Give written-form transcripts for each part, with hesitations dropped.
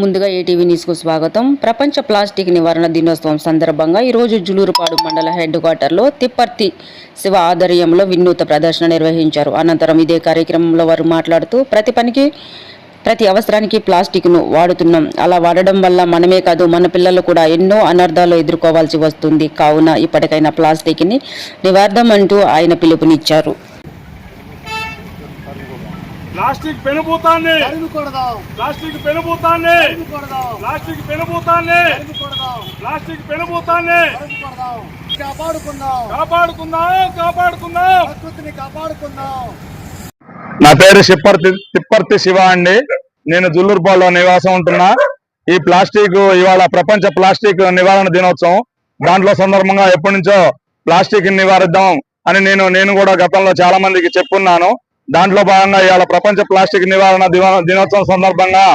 ముందుగా ATV news కు స్వాగతం. ప్రపంచ ప్లాస్టిక్ నివారణ దినోత్సవం సందర్భంగా ఈరోజు జులూరుపాడు మండల హెడ్ క్వార్టర్లో తిప్పర్తి శివ ఆధ్వర్యంలో వినూత్న ప్రదర్శన నిర్వహించారు. అనంతరం ఇదే కార్యక్రమంలో వారు మాట్లాడుతూ ప్రతి అవసరానికి ప్లాస్టిక్ను వాడుతున్నాం. అలా వాడడం వల్ల మనమే కాదు మన పిల్లలు కూడా ఎన్నో అనర్థాలు ఎదుర్కోవాల్సి వస్తుంది. కావున ఇప్పటికైనా ప్లాస్టిక్ని నివారణ ఆయన పిలుపునిచ్చారు. ప్లాస్టిక్ పెనుభూతాన్ని ప్లాస్టిక్ పెనుభూతాన్ని ప్లాస్టిక్ పెనుభూతాన్ని ప్లాస్టిక్ పెనుభూతాన్ని కాపాడుకుందాం ప్రకృతిని కాపాడుకుందాం. నా పేరు తిప్పర్తి శివ అండి. నేను జుల్లూరుపాడులో నివాసం ఉంటున్నా. ఈ ప్లాస్టిక్ ఇవాళ ప్రపంచ ప్లాస్టిక్ నివారణ దినోత్సవం. దాంట్లో సందర్భంగా ఎప్పటి నుంచో ప్లాస్టిక్ నివారిద్దాం అని నేను కూడా గతంలో చాలా మందికి చెప్పున్నాను. దాంట్లో భాగంగా ఇవాళ ప్రపంచ ప్లాస్టిక్ నివారణ దినోత్సవం సందర్భంగా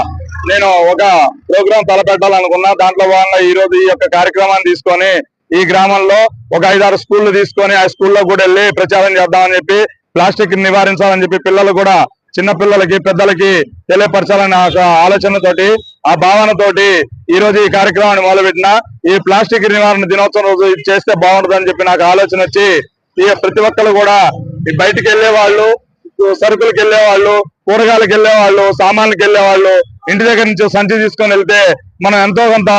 నేను ఒక ప్రోగ్రాం తలపెట్టాలనుకున్నా. దాంట్లో భాగంగా ఈ రోజు ఈ యొక్క కార్యక్రమాన్ని తీసుకొని ఈ గ్రామంలో ఒక 5-6 స్కూళ్లు తీసుకొని ఆ స్కూల్లో కూడా వెళ్ళి ప్రచారం చేద్దామని చెప్పి ప్లాస్టిక్ నివారించాలని చెప్పి పిల్లలు కూడా చిన్న పిల్లలకి పెద్దలకి తెలియపరచాలనే ఆలోచనతోటి ఆ భావనతోటి ఈ రోజు ఈ కార్యక్రమాన్ని మొదలుపెట్టిన. ఈ ప్లాస్టిక్ నివారణ దినోత్సవం రోజు ఇది చేస్తే బాగుంటుందని చెప్పి నాకు ఆలోచన వచ్చి ఈ ప్రతి ఒక్కరు కూడా బయటికి వెళ్లే వాళ్ళు, సరుకులకు వెళ్లే వాళ్ళు, కూరగాయలకు వెళ్లే వాళ్ళు, సామాన్లకు వెళ్లే వాళ్ళు ఇంటి దగ్గర నుంచి సంచి తీసుకొని వెళ్తే మనం ఎంతో కొంత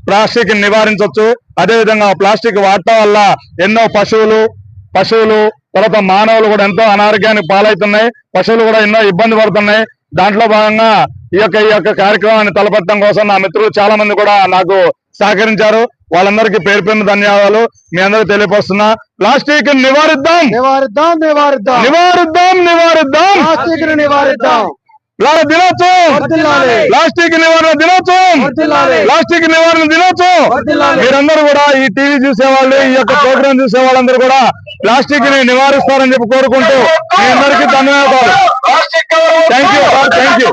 ప్లాస్టిక్ నివారించవచ్చు. అదేవిధంగా ప్లాస్టిక్ వాడటం వల్ల ఎన్నో పశువులు తర్వాత మానవులు కూడా ఎంతో అనారోగ్యానికి పాలవుతున్నాయి. పశువులు కూడా ఎన్నో ఇబ్బంది పడుతున్నాయి. దాంట్లో భాగంగా ఈ యొక్క కార్యక్రమాన్ని తలపెట్టడం కోసం నా మిత్రులు చాలా మంది కూడా నాకు సహకరించారు. వాళ్ళందరికీ పేరు పేరున ధన్యవాదాలు మీ అందరూ తెలియపరుస్తున్నా. ప్లాస్టిక్ నివారిద్దాం ప్లాస్టిక్ నివారణ దినోత్సవం. మీరందరూ కూడా ఈ టీవీ చూసేవాళ్ళు, ఈ యొక్క ప్రోగ్రాం చూసే వాళ్ళందరూ కూడా ప్లాస్టిక్ ని నివారిస్తారని చెప్పి కోరుకుంటూ మీ అందరికీ ధన్యవాదాలు. Thank you.